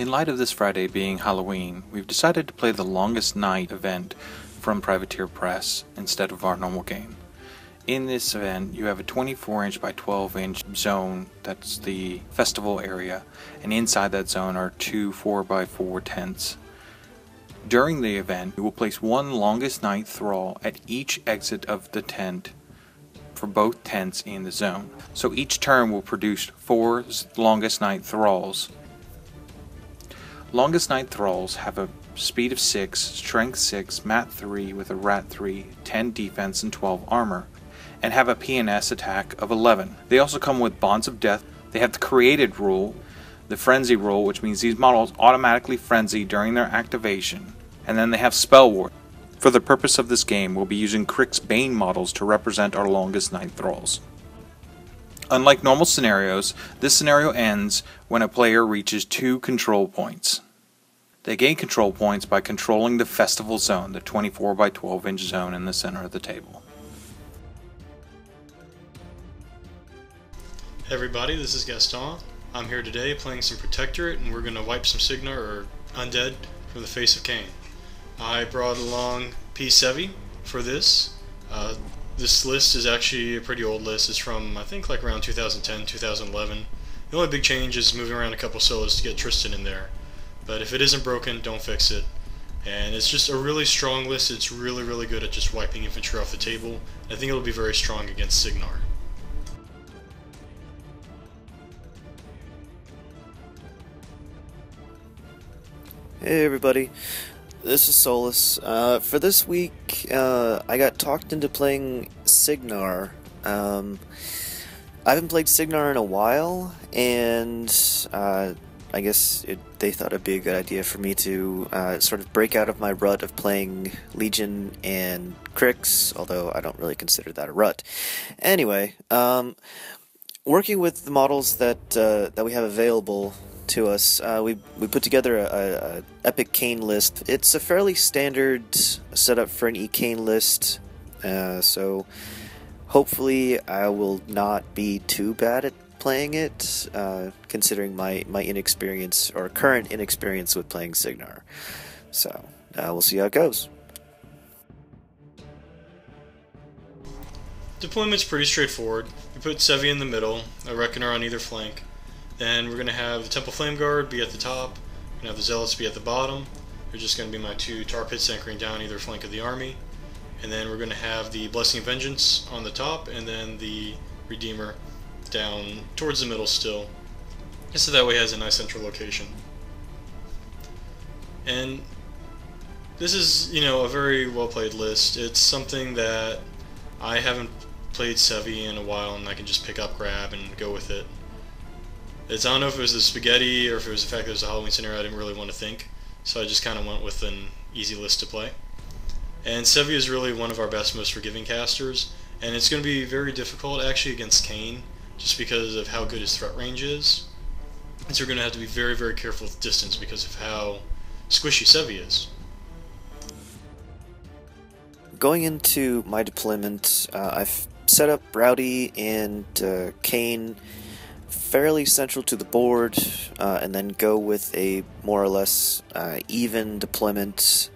In light of this Friday being Halloween, we've decided to play the Longest Night event from Privateer Press instead of our normal game. In this event, you have a 24-inch by 12-inch zone, that's the festival area, and inside that zone are two 4x4 tents. During the event, you will place one Longest Night Thrall at each exit of the tent for both tents in the zone. So each turn will produce 4 Longest Night Thralls. Longest Night Thralls have a speed of 6, strength 6, mat 3 with a rat 3, 10 defense and 12 armor, and have a PNS attack of 11. They also come with Bonds of Death. They have the Created rule, the Frenzy rule, which means these models automatically frenzy during their activation, and then they have Spell Ward. For the purpose of this game, we'll be using Crick's Bane models to represent our Longest Night Thralls. Unlike normal scenarios, this scenario ends when a player reaches 2 control points. They gain control points by controlling the festival zone, the 24 by 12 inch zone in the center of the table. Hey everybody, this is Gaston. I'm here today playing some Protectorate, and we're going to wipe some Cygnar, or Undead, from the face of Caine. I brought along P-Severius for this. This list is actually a pretty old list. It's from, I think, like around 2010, 2011. The only big change is moving around a couple solos to get Tristan in there. But if it isn't broken, don't fix it. And it's just a really strong list. It's really, really good at just wiping infantry off the table. I think it'll be very strong against Cygnar. Hey everybody, this is Solus. For this week, I got talked into playing Cygnar. I haven't played Cygnar in a while, and I guess they thought it'd be a good idea for me to sort of break out of my rut of playing Legion and Cricks, although I don't really consider that a rut. Anyway, working with the models that we have available to us, we put together a epic Caine list. It's a fairly standard setup for an E-Caine list, so hopefully I will not be too bad at playing it, considering my inexperience, or current inexperience with playing Cygnar. So we'll see how it goes. Deployment's pretty straightforward. We put Sevi in the middle, a Reckoner on either flank. Then we're going to have the Temple Flameguard be at the top, we're going to have the Zealots be at the bottom. They're just going to be my 2 tar pits anchoring down either flank of the army. And then we're going to have the Blessing of Vengeance on the top, and then the Redeemer down towards the middle still, just so that way it has a nice central location. And this is, a very well played list. It's something that I haven't played Sevi in a while, and I can just pick up, grab, and go with it. I don't know if it was the spaghetti or if it was the fact that it was a Halloween scenario. I didn't really want to think, so I just kind of went with an easy list to play. And Sevi is really one of our best, most forgiving casters, and it's going to be very difficult actually against Caine, just because of how good his threat range is. And so we're going to have to be very, very careful with distance because of how squishy Sevi is. Going into my deployment, I've set up Rowdy and Caine fairly central to the board, and then go with a more or less even deployment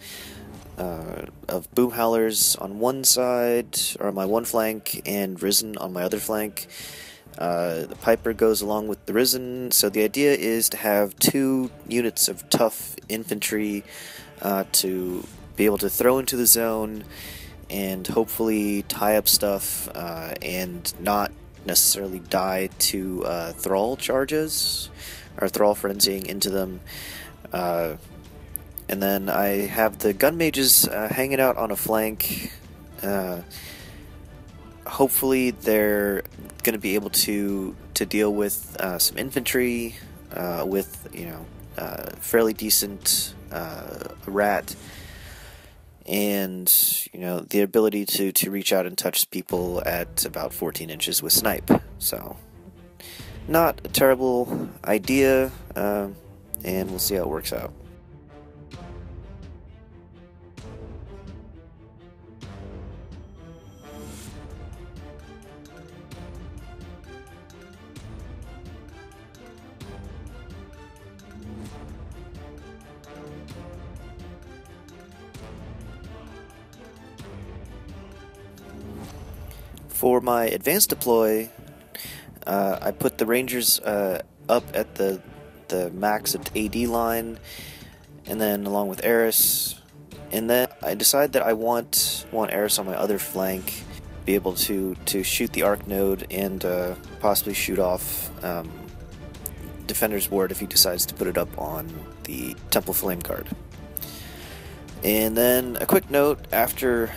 of Boomhowlers on one side, or on my one flank, and Risen on my other flank. The Piper goes along with the Risen, so the idea is to have 2 units of tough infantry to be able to throw into the zone and hopefully tie up stuff and not necessarily die to Thrall charges, or Thrall frenzying into them. And then I have the Gun Mages hanging out on a flank. Hopefully they're going to be able to deal with some infantry with, fairly decent rat, and the ability to reach out and touch people at about 14 inches with snipe. So not a terrible idea, and we'll see how it works out. For my advanced deploy, I put the Rangers up at the max of AD line, and then along with Eris, and then I decide that I want Eris on my other flank, be able to shoot the Arc Node and possibly shoot off Defender's Ward if he decides to put it up on the Temple Flameguard. And then a quick note, after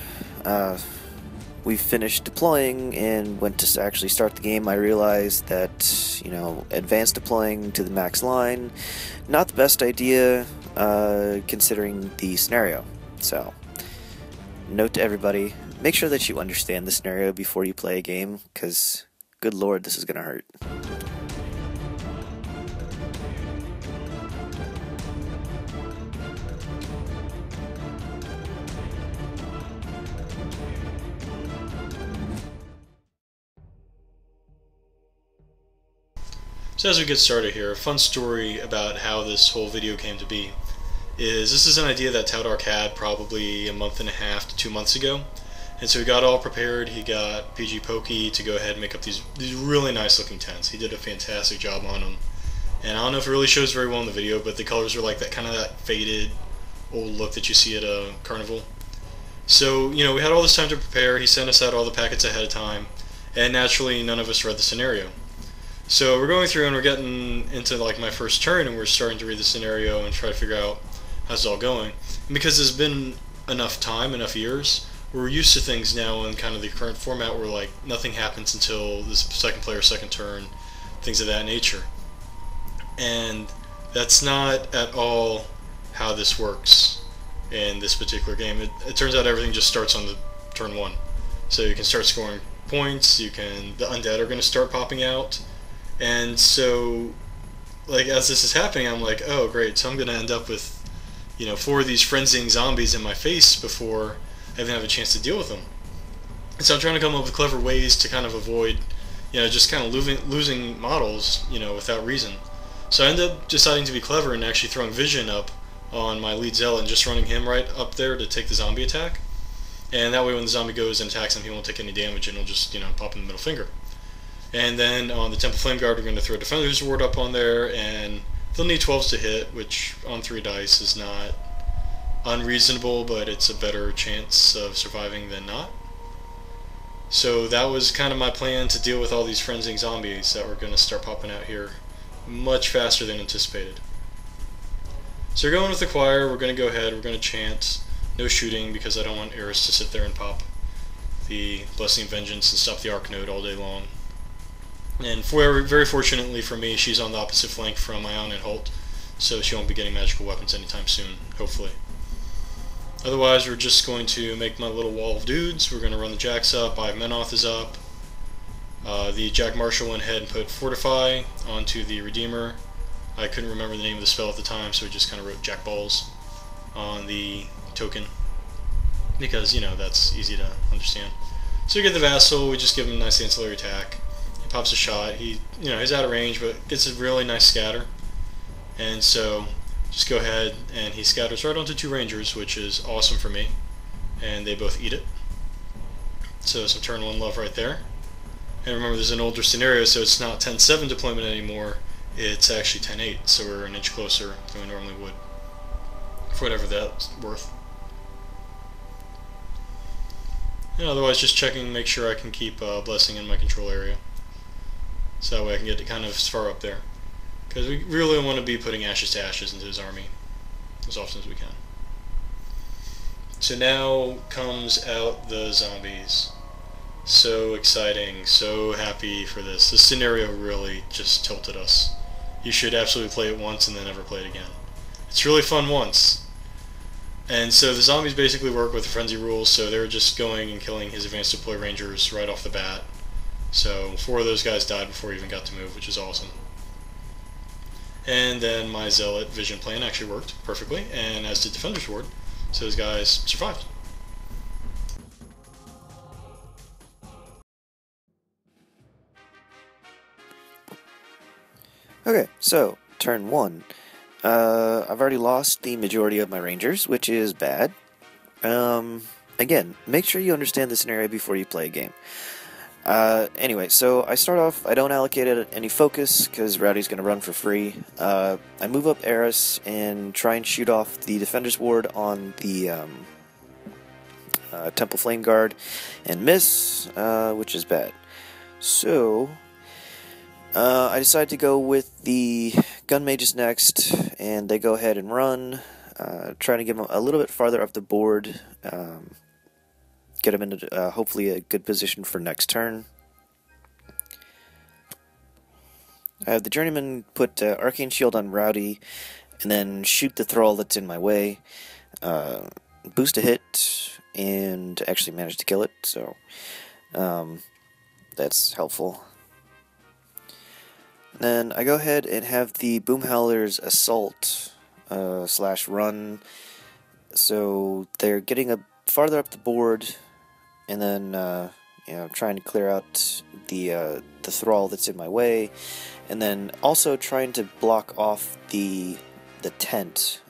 we finished deploying and went to actually start the game, I realized that, you know, advanced deploying to the max line, not the best idea considering the scenario. So, note to everybody, make sure that you understand the scenario before you play a game, because good lord, this is gonna hurt. So as we get started here, a fun story about how this whole video came to be is this is an idea that Taudark had probably a month and a half to 2 months ago. And so he got all prepared. He got PG Pokey to go ahead and make up these really nice looking tents. He did a fantastic job on them. And I don't know if it really shows very well in the video, but the colors are like that kind of that faded old look that you see at a carnival. So, you know, we had all this time to prepare. He sent us out all the packets ahead of time. And naturally, none of us read the scenario. So we're going through and we're getting into like my first turn, and we're starting to read the scenario and try to figure out how's it all going. And because there's been enough time, enough years, we're used to things now in kind of the current format where like nothing happens until this second player's second turn, things of that nature. And that's not at all how this works in this particular game. It turns out everything just starts on the turn one. So you can start scoring points, the undead are going to start popping out. And so, like, as this is happening, I'm like, oh, great, so I'm going to end up with, you know, 4 of these frenzying zombies in my face before I even have a chance to deal with them. And so I'm trying to come up with clever ways to kind of avoid, you know, just kind of losing models, you know, without reason. So I end up deciding to be clever and actually throwing Vision up on my lead Zealot and just running him right up there to take the zombie attack. And that way when the zombie goes and attacks him, he won't take any damage and he'll just, you know, pop in the middle finger. And then on the Temple Flameguard, we're going to throw Defender's Ward up on there, and they'll need 12s to hit, which on 3 dice is not unreasonable, but it's a better chance of surviving than not. So that was kind of my plan, to deal with all these frenzying zombies that were going to start popping out here much faster than anticipated. So we're going with the choir. We're going to go ahead, we're going to chant no shooting because I don't want Eris to sit there and pop the Blessing of Vengeance and stop the Arc Node all day long. And very fortunately for me, she's on the opposite flank from Aiyana and Holt, so she won't be getting magical weapons anytime soon, hopefully. Otherwise, we're just going to make my little wall of dudes. We're going to run the Jacks up. Menoth is up. The Jack Marshall went ahead and put Fortify onto the Redeemer. I couldn't remember the name of the spell at the time, so we just kind of wrote Jack Balls on the token, because, you know, that's easy to understand. So we get the Vassal, we just give him a nice ancillary attack. Pops a shot. He's out of range, but gets a really nice scatter. And so, just go ahead and he scatters right onto 2 Rangers, which is awesome for me. And they both eat it. So some turn 1 love right there. And remember, there's an older scenario, so it's not 10-7 deployment anymore. It's actually 10-8, so we're an inch closer than we normally would, for whatever that's worth. And otherwise, just checking, make sure I can keep Blessing in my control area. So that way I can get it kind of as far up there. Because we really want to be putting ashes to ashes into his army as often as we can. So now comes out the zombies. So exciting, so happy for this. This scenario really just tilted us. You should absolutely play it once and then never play it again. It's really fun once. And so the zombies basically work with the frenzy rules, so they're just going and killing his advanced deploy rangers right off the bat. So 4 of those guys died before he even got to move, which is awesome. And then my Zealot Vision plan actually worked perfectly, and as did Defender's Ward, so those guys survived. Okay, so turn 1. I've already lost the majority of my Rangers, which is bad. Again, make sure you understand the scenario before you play a game. Anyway, so I start off, I don't allocate it any focus, because Rowdy's going to run for free. I move up Eris and try and shoot off the Defender's Ward on the Temple Flameguard, and miss, which is bad. So, I decide to go with the Gun Mages next, and they go ahead and run, trying to get them a little bit farther up the board, get them into hopefully a good position for next turn. I have the Journeyman put Arcane Shield on Rowdy, and then shoot the Thrall that's in my way, boost a hit, and actually manage to kill it, so that's helpful. Then I go ahead and have the Boomhowler's Assault slash run, so they're getting farther up the board, and then trying to clear out the Thrall that's in my way, and then also trying to block off the tent,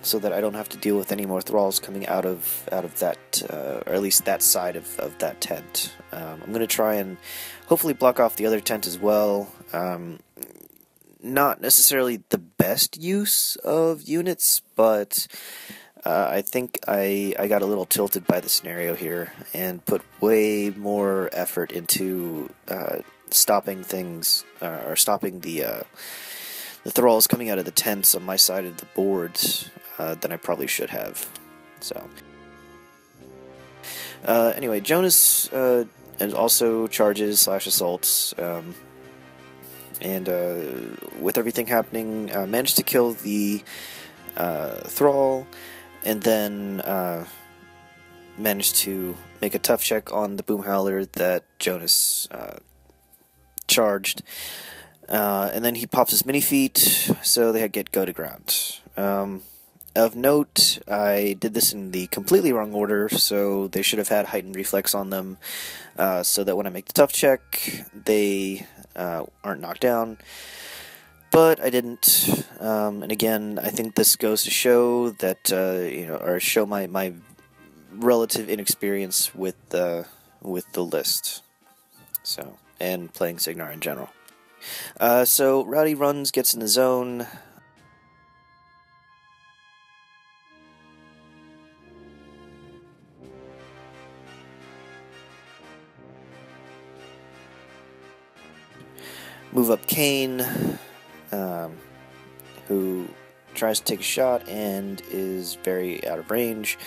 so that I don't have to deal with any more Thralls coming out of that, or at least that side of that tent. I'm going to try and hopefully block off the other tent as well. Not necessarily the best use of units, but I think I got a little tilted by the scenario here and put way more effort into stopping things, or stopping the Thralls coming out of the tents on my side of the board than I probably should have. So, anyway, Jonas and also charges slash assaults, and with everything happening, managed to kill the Thrall, and then managed to make a tough check on the Boomhowler that Jonas charged. And then he pops his mini feet, so they go to ground. Of note, I did this in the completely wrong order, so they should have had heightened reflex on them, so that when I make the tough check, they aren't knocked down. But I didn't, and again, I think this goes to show that, or show my relative inexperience with the list, so, and playing Cygnar in general. So Rowdy runs, gets in the zone. Move up Caine, who tries to take a shot and is very out of range.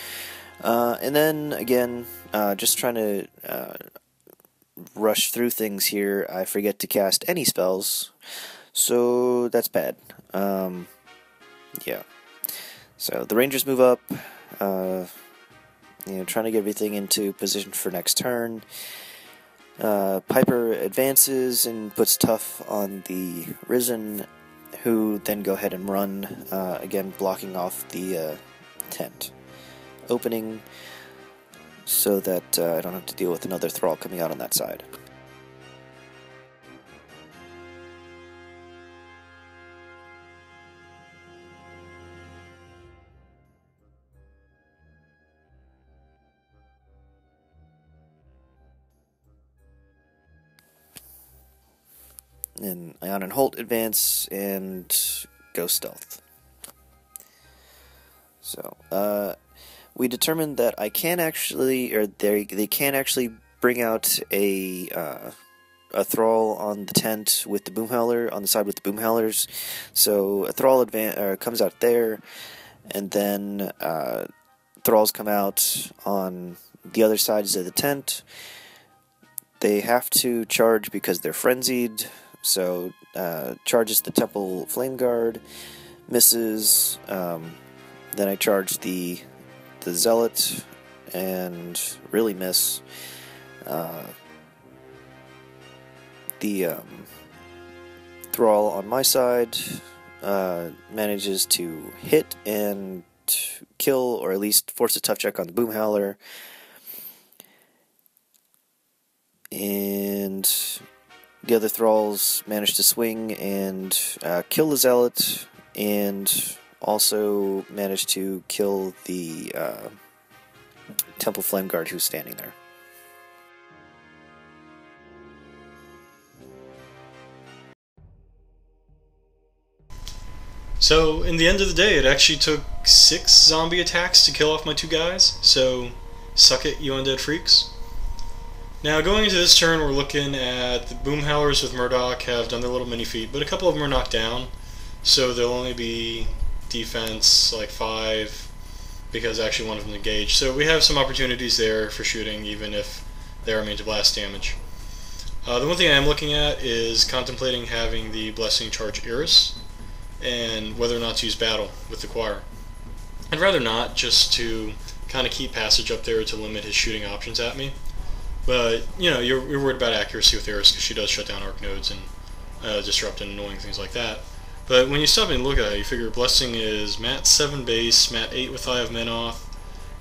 And then, again, just trying to rush through things here, I forget to cast any spells, so that's bad. Yeah. So the Rangers move up, trying to get everything into position for next turn. Piper advances and puts tough on the Risen, who then go ahead and run, again blocking off the tent opening, so that I don't have to deal with another Thrall coming out on that side. And Aiyana and Holt advance and go stealth. So, we determined that I can actually, or they can actually bring out a Thrall on the tent with the Boomhowler, on the side with the Boomhowlers. So a Thrall comes out there, and then Thralls come out on the other sides of the tent. They have to charge because they're frenzied, so charges the Temple Flameguard, misses, then I charge the Zealot, and really miss. The Thrall on my side manages to hit and kill, or at least force a tough check on the Boomhowler. And the other Thralls manage to swing and kill the Zealot, and also manage to kill the Temple Flameguard who's standing there. So, in the end of the day, it actually took 6 zombie attacks to kill off my 2 guys, so suck it, you undead freaks. Now, going into this turn, we're looking at the Boomhowlers with Murdoch have done their little mini-feat, but a couple of them are knocked down, so they'll only be defense like 5, because actually one of them engaged. So we have some opportunities there for shooting, even if they are immune to blast damage. The one thing I am looking at is contemplating having the Blessing charge Iris, and whether or not to use Battle with the Choir. I'd rather not, just to kind of keep Passage up there to limit his shooting options at me. But, you know, you're worried about accuracy with Iris because she does shut down arc nodes and disrupt and annoying things like that. But when you stop and look at it, you figure Blessing is Mat 7 base, Mat 8 with Eye of Menoth,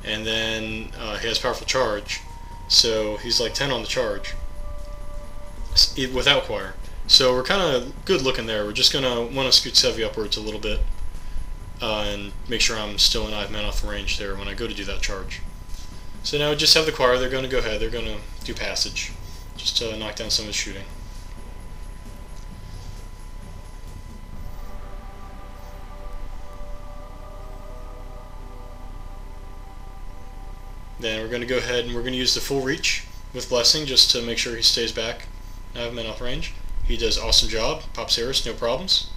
and then he has Powerful Charge, so he's like 10 on the charge without Choir. So we're kind of good looking there. We're just going to want to scoot Sevi upwards a little bit and make sure I'm still in Eye of Menoth range there when I go to do that charge. So now we just have the Choir. They're going to go ahead. They're going to do Passage just to knock down some of his shooting. Then we're going to go ahead and we're going to use the full reach with Blessing just to make sure he stays back out of Menoth range. He does awesome job. Pops Iris, no problems.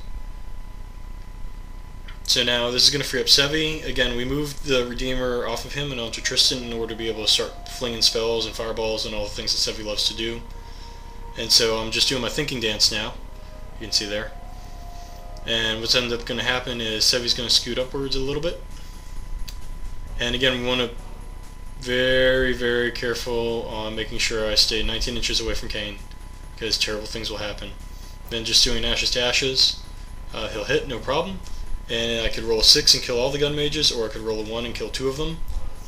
So now this is going to free up Sevi. Again, we moved the Redeemer off of him and onto Tristan in order to be able to start flinging spells and fireballs and all the things that Sevi loves to do. And so I'm just doing my thinking dance now. You can see there. And what's ended up going to happen is Sevi's going to scoot upwards a little bit. And again, we want to very, very careful on making sure I stay 19 inches away from Caine, because terrible things will happen. Then just doing Ashes to Ashes, he'll hit, no problem. And I could roll a 6 and kill all the gun mages, or I could roll a 1 and kill 2 of them.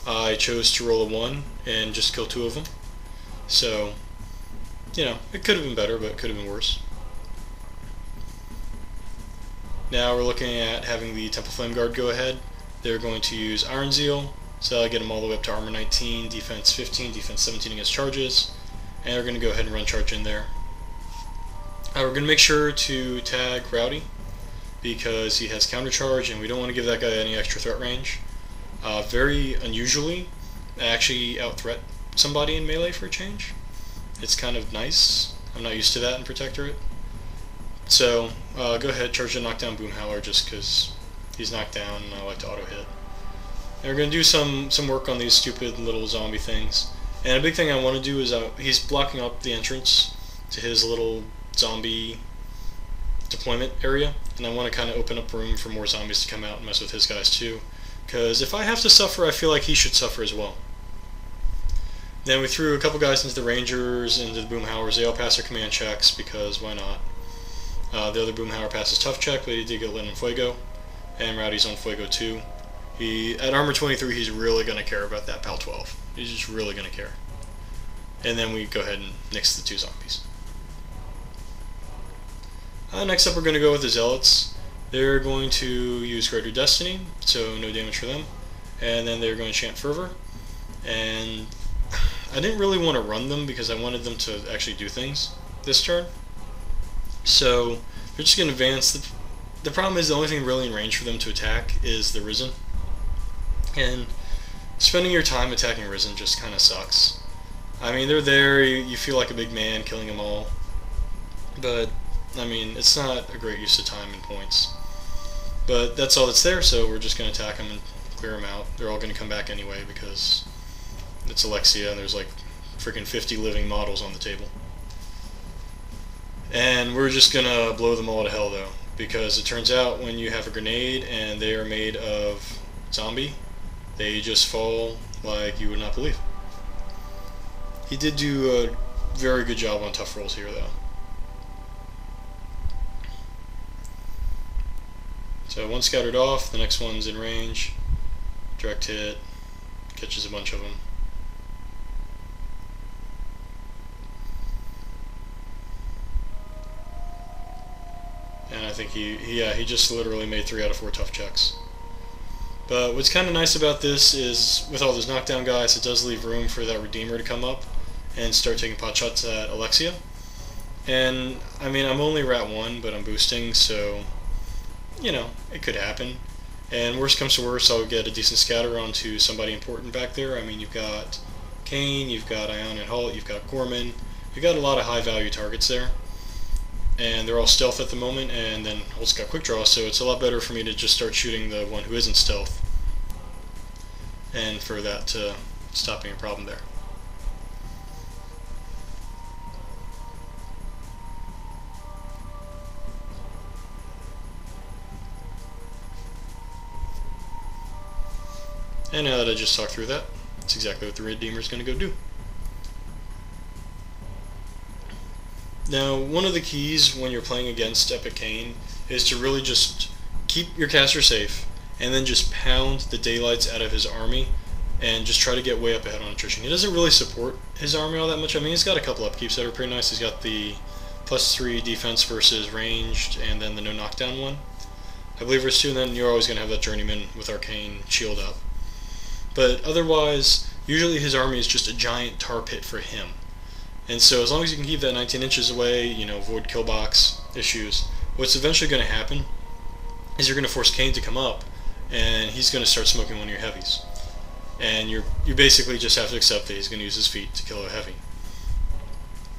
I chose to roll a 1 and just kill 2 of them. So, you know, it could have been better, but it could have been worse. Now we're looking at having the Temple Flameguard go ahead. They're going to use Iron Zeal, so that'll get them all the way up to Armor 19, Defense 15, Defense 17 against charges. And we're going to go ahead and run charge in there. We're going to make sure to tag Rowdy, because he has counter charge and we don't want to give that guy any extra threat range. Very unusually, I actually out-threat somebody in melee for a change. It's kind of nice. I'm not used to that in Protectorate. So go ahead, charge and knock down Boomhowler just because he's knocked down and I like to auto-hit. And we're going to do some work on these stupid little zombie things. And a big thing I want to do is he's blocking up the entrance to his little zombie deployment area, and I want to kind of open up room for more zombies to come out and mess with his guys too, because if I have to suffer, I feel like he should suffer as well. Then we threw a couple guys into the Rangers, into the Boomhowlers. They all pass their command checks, because why not? The other Boomhowler passes tough check, but he did get lit on Fuego, and Rowdy's on Fuego too. At Armor 23, he's really going to care about that PAL 12. He's just really going to care. And then we go ahead and nix the 2 zombies. Next up, we're going to go with the Zealots. They're going to use Greater Destiny, so no damage for them. And then they're going to chant Fervor. And I didn't really want to run them because I wanted them to actually do things this turn. So they're just going to advance. The problem is the only thing really in range for them to attack is the Risen. And spending your time attacking Risen just kind of sucks. I mean, they're there, you feel like a big man killing them all. But I mean, it's not a great use of time and points. But that's all that's there, so we're just going to attack them and clear them out. They're all going to come back anyway because it's Alexia and there's like freaking 50 living models on the table. And we're just going to blow them all to hell though, because it turns out when you have a grenade and they are made of zombie, they just fall like you would not believe. He did do a very good job on tough rolls here though. So one scattered off, the next one's in range, direct hit, catches a bunch of them. And I think he just literally made 3 out of 4 tough checks. But what's kind of nice about this is, with all those knockdown guys, it does leave room for that Redeemer to come up and start taking pot shots at Alexia. And, I mean, I'm only Rat 1, but I'm boosting, so you know, it could happen. And worst comes to worst, I'll get a decent scatter onto somebody important back there. I mean, you've got Caine, you've got Aiyana and Holt, you've got Gorman. You've got a lot of high-value targets there. And they're all stealth at the moment, and then Holt's got quick draw, so it's a lot better for me to just start shooting the one who isn't stealth. And for that to stop being a problem there. And now that I just talked through that, that's exactly what the Redeemer is going to go do. Now, one of the keys when you're playing against E-Caine is to really just keep your caster safe, and then just pound the daylights out of his army, and just try to get way up ahead on attrition. He doesn't really support his army all that much. I mean, he's got a couple upkeeps that are pretty nice. He's got the +3 defense versus ranged, and then the no knockdown one, I believe there's 2, and then you're always going to have that Journeyman with Arcane shield up. But otherwise, usually his army is just a giant tar pit for him. And so as long as you can keep that 19 inches away, you know, avoid kill box issues, what's eventually going to happen is you're going to force Caine to come up, and he's going to start smoking one of your heavies. And you basically just have to accept that he's going to use his feet to kill a heavy.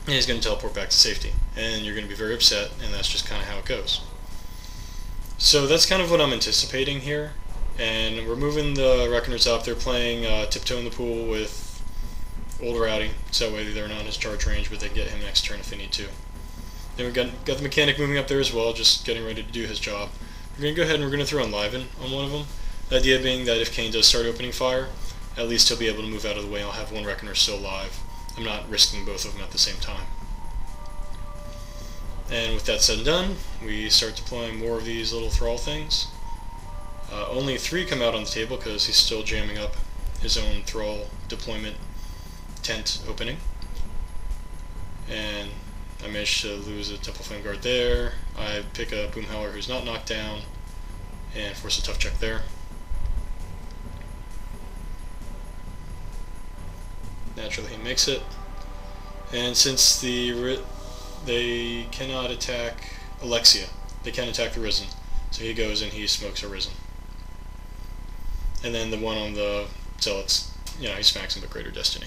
And he's going to teleport back to safety. And you're going to be very upset, and that's just kind of how it goes. So that's kind of what I'm anticipating here. And we're moving the Reckoners up. They're playing Tiptoe in the Pool with Old Rowdy, so that way they're not in his charge range, but they can get him next turn if they need to. Then we've got the Mechanic moving up there as well, just getting ready to do his job. We're going to go ahead and we're going to throw Enliven on one of them. The idea being that if Caine does start opening fire, at least he'll be able to move out of the way. I'll have one Reckoner still alive. I'm not risking both of them at the same time. And with that said and done, we start deploying more of these little Thrall things. Only 3 come out on the table because he's still jamming up his own Thrall deployment tent opening. And I managed to lose a Temple Flameguard there. I pick a Boomhowler who's not knocked down and force a tough check there. Naturally he makes it. And since they cannot attack Alexia, they can attack the Risen. So he goes and he smokes a Risen. And then the one on the Zealots, you know, he smacks him with Greater Destiny.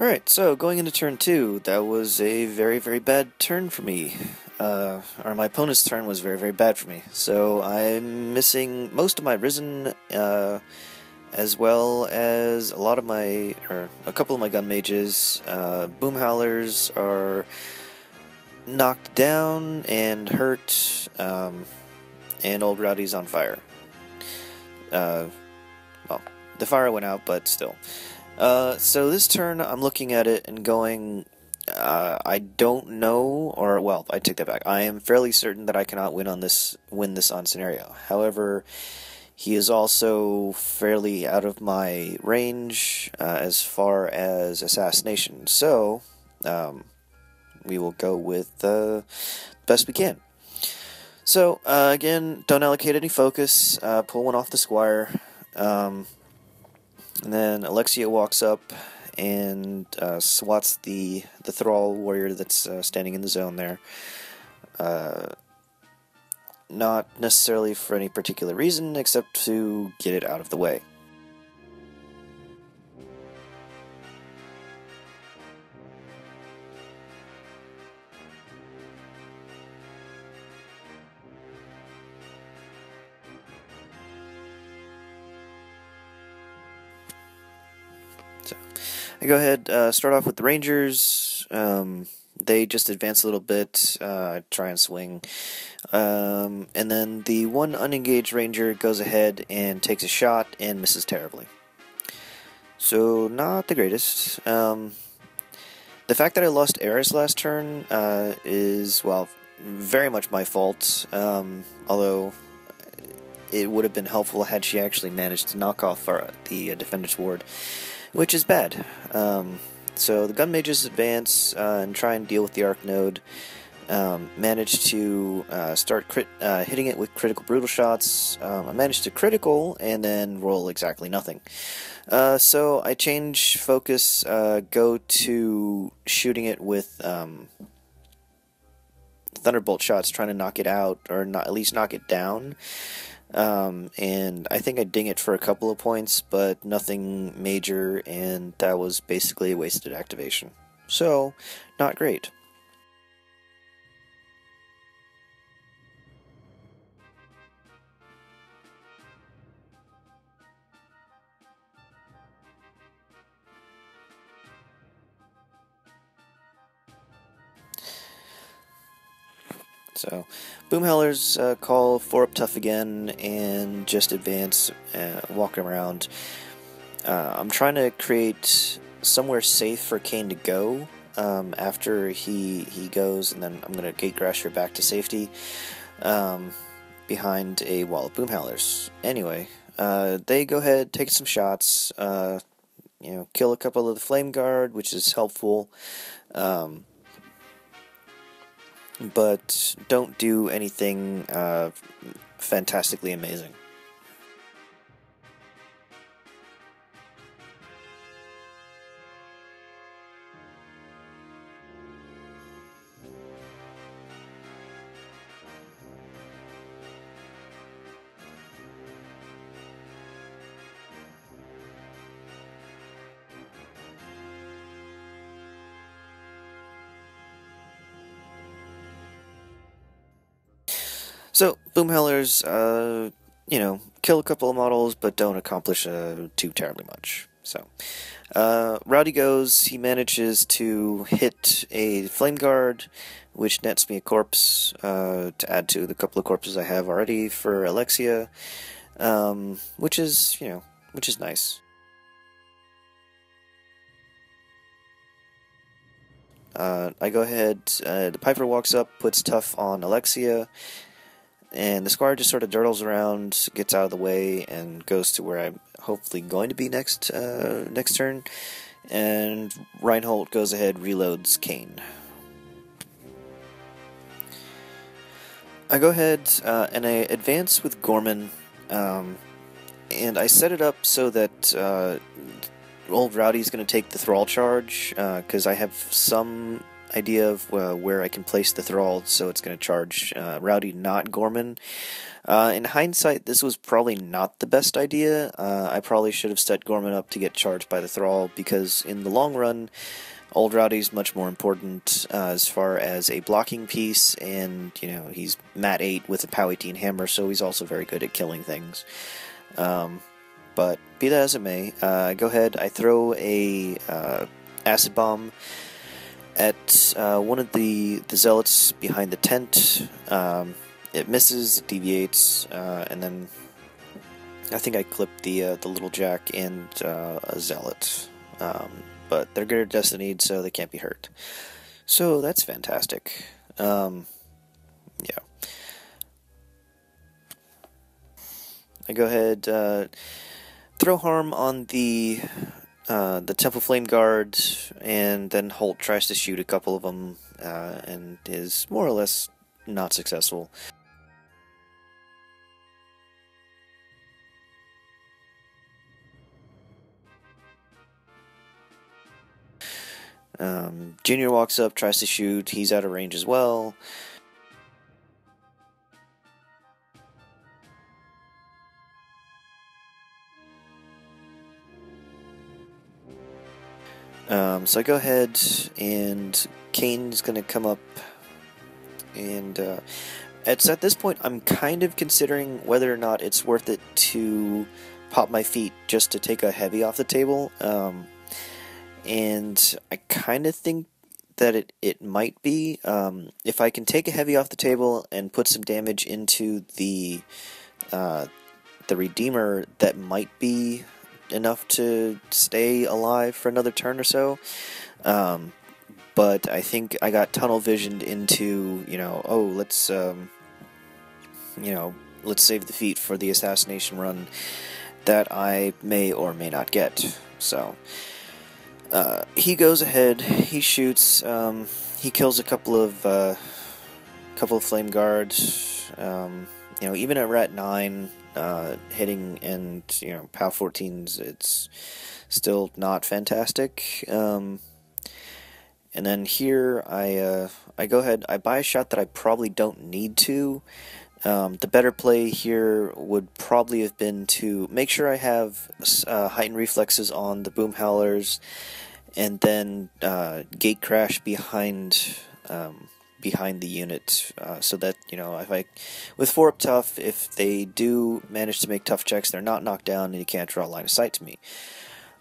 Alright, so going into turn 2, that was a very, very bad turn for me. Or my opponent's turn was very, very bad for me. So I'm missing most of my Risen, as well as a couple of my gun mages. Boomhowlers are knocked down and hurt, and Old Rowdy's on fire. Well, the fire went out, but still. So this turn, I'm looking at it and going, I don't know, or, well, I take that back. I am fairly certain that I cannot win this on scenario. However, he is also fairly out of my range, as far as assassination. So, we will go with the best we can. So, again, don't allocate any focus, pull one off the Squire, and then Alexia walks up and swats the Thrall warrior that's standing in the zone there. Not necessarily for any particular reason, except to get it out of the way. I go ahead, start off with the Rangers. They just advance a little bit, try and swing. And then the one unengaged Ranger goes ahead and takes a shot and misses terribly. So, not the greatest. The fact that I lost Eris last turn is, well, very much my fault. Although it would have been helpful had she actually managed to knock off the Defender's Ward, which is bad. So the gun mages advance and try and deal with the Arc Node. managed to start hitting it with critical brutal shots. I managed to critical and then roll exactly nothing. So I change focus, go to shooting it with thunderbolt shots, trying to knock it out, or not, at least knock it down. And I think I ding it for a couple of points, but nothing major, and that was basically a wasted activation. So, not great. So, Boomhowlers call 4 up tough again, and just advance, walk around. I'm trying to create somewhere safe for Caine to go after he goes, and then I'm going to Gategrasher back to safety behind a wall of Boomhowlers. Anyway, they go ahead, take some shots, kill a couple of the Flameguard, which is helpful. But don't do anything fantastically amazing. So, Boomhowlers, kill a couple of models, but don't accomplish too terribly much. So, Rowdy goes, he manages to hit a Flameguard, which nets me a corpse to add to the couple of corpses I have already for Alexia, which is nice. I go ahead, the Piper walks up, puts tough on Alexia, and the Squire just sort of dirtles around, gets out of the way, and goes to where I'm hopefully going to be next turn. And Holt goes ahead, reloads Caine. I go ahead and I advance with Gorman, and I set it up so that old Rowdy's going to take the Thrall charge, because I have some idea of where I can place the Thrall, so it's going to charge Rowdy, not Gorman. In hindsight, this was probably not the best idea. I probably should have set Gorman up to get charged by the Thrall, because in the long run, old Rowdy's much more important as far as a blocking piece, and he's Mat 8 with a POW 18 hammer, so he's also very good at killing things. But be that as it may, go ahead, I throw a acid bomb at one of the Zealots behind the tent. It misses, it deviates, and then I think I clipped the Little Jack and a Zealot. But they're good at Destinied, so they can't be hurt. So that's fantastic. Yeah. I go ahead, throw harm on the Temple Flameguard, and then Holt tries to shoot a couple of them, and is more or less not successful. Junior walks up, tries to shoot, he's out of range as well. So I go ahead, and Caine's going to come up, and it's at this point I'm kind of considering whether or not it's worth it to pop my feet just to take a heavy off the table, and I kind of think that it might be. If I can take a heavy off the table and put some damage into the Redeemer, that might be enough to stay alive for another turn or so. But I think I got tunnel visioned into, let's save the feet for the assassination run that I may or may not get. So he goes ahead, he shoots, he kills a couple of couple of Flameguard. You know, even at Rat 9, hitting and, you know, POW 14s, it's still not fantastic. And then here, I go ahead, I buy a shot that I probably don't need to. The better play here would probably have been to make sure I have heightened reflexes on the Boomhowlers, and then gate crash behind the unit, so that, you know, if with 4 up tough, if they do manage to make tough checks, they're not knocked down and you can't draw a line of sight to me.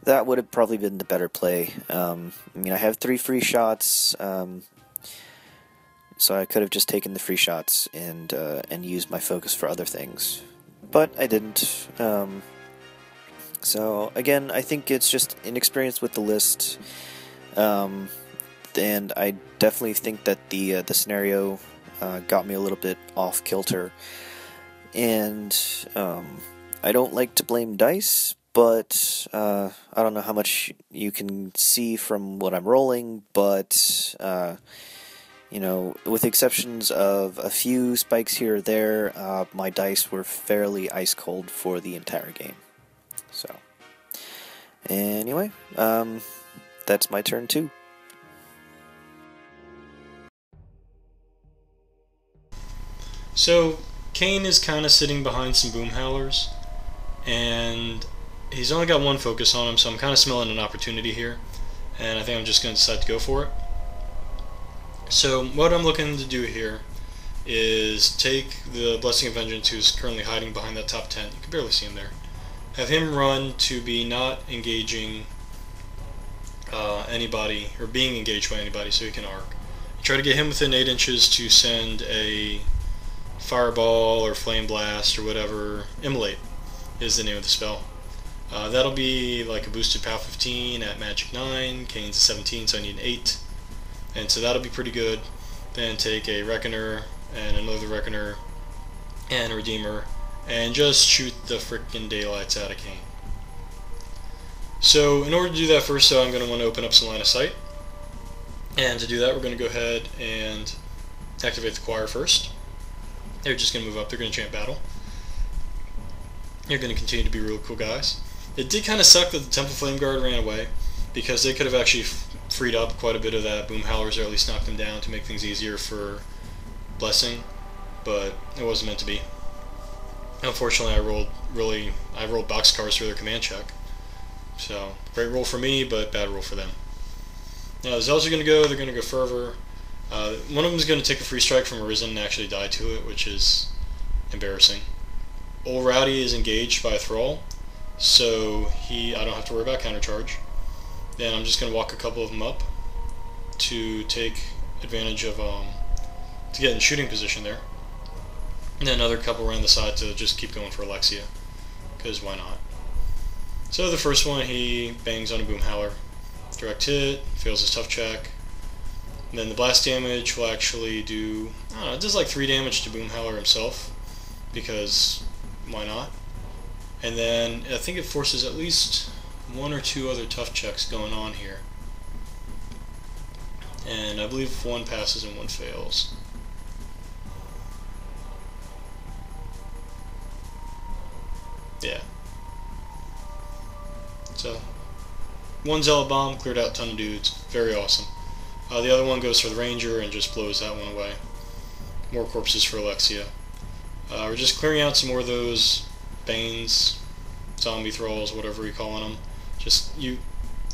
That would have probably been the better play. I mean, I have 3 free shots, so I could have just taken the free shots and used my focus for other things, but I didn't. So again, I think it's just inexperience with the list, and I definitely think that the scenario got me a little bit off kilter, and I don't like to blame dice, but I don't know how much you can see from what I'm rolling, but you know, with the exceptions of a few spikes here or there, my dice were fairly ice cold for the entire game. So, anyway, that's my turn too. So, Caine is kind of sitting behind some Boomhowlers, and he's only got 1 focus on him, so I'm kind of smelling an opportunity here, and I think I'm just going to decide to go for it. So, what I'm looking to do here is take the Blessing of Vengeance, who's currently hiding behind that top tent. You can barely see him there. Have him run to be not engaging anybody, or being engaged by anybody, so he can arc. Try to get him within 8 inches to send a Fireball or Flame Blast or whatever. Immolate is the name of the spell. That'll be like a boosted POW 15 at Magic 9. Caine's a 17, so I need an 8. And so that'll be pretty good. Then take a Reckoner and another Reckoner and a Redeemer and just shoot the frickin' daylights out of Caine. So in order to do that first, I'm going to want to open up some line of sight. And to do that, we're going to go ahead and activate the Choir first. They're just going to move up. They're going to chant battle. They're going to continue to be really cool guys. It did kind of suck that the Temple Flameguard ran away, because they could have actually freed up quite a bit of that Boomhowlers, or at least knocked them down to make things easier for Blessing, but it wasn't meant to be. Unfortunately, I rolled boxcars for their command check. So, great roll for me, but bad roll for them. Now, the Zealots are going to go. They're going to go Fervor. One of them is going to take a free strike from Arisen and actually die to it, which is embarrassing. Old Rowdy is engaged by a Thrall, so I don't have to worry about countercharge. Then I'm just going to walk a couple of them up to take advantage of, to get in shooting position there. And then another couple around the side to just keep going for Alexia, because why not? So the first one, he bangs on a Boomhowler. Direct hit, fails his tough check. And then the blast damage will actually do, I don't know, it does like 3 damage to Boomhowler himself, because why not? And then I think it forces at least 1 or 2 other tough checks going on here. And I believe 1 passes and 1 fails. Yeah. So, 1 Zealot Bomb cleared out a ton of dudes. Very awesome. The other one goes for the Ranger and just blows that one away. More corpses for Alexia. We're just clearing out some more of those Banes, zombie thralls, whatever you're calling them. Just, you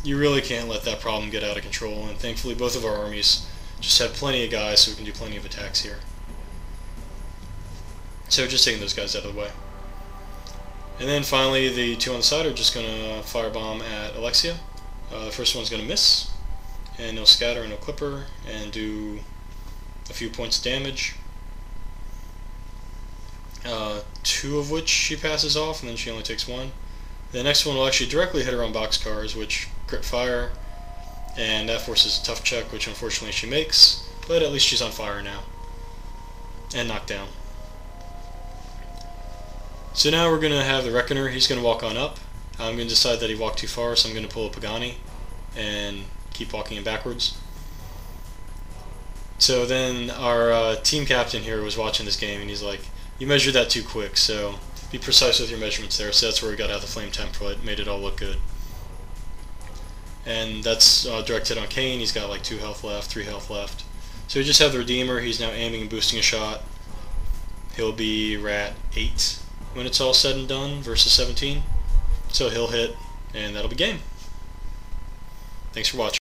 really can't let that problem get out of control, and thankfully both of our armies just have plenty of guys, so we can do plenty of attacks here. So just taking those guys out of the way. And then finally, the 2 on the side are just going to firebomb at Alexia. The first one's going to miss, and they'll scatter and they'll clip her and do a few points of damage. 2 of which she passes off, and then she only takes 1. The next one will actually directly hit her on boxcars, which crit fire, and that forces a tough check, which unfortunately she makes, but at least she's on fire now, and knocked down. So now we're going to have the Reckoner. He's going to walk on up. I'm going to decide that he walked too far, so I'm going to pull a Pagani and keep walking him backwards. So then our team captain here was watching this game, and he's like, "You measured that too quick, so be precise with your measurements there." So that's where we got out the flame template, made it all look good. And that's directed on Caine. He's got like 2 health left, 3 health left. So we just have the Redeemer. He's now aiming and boosting a shot. He'll be Rat 8 when it's all said and done versus 17. So he'll hit, and that'll be game. Thanks for watching.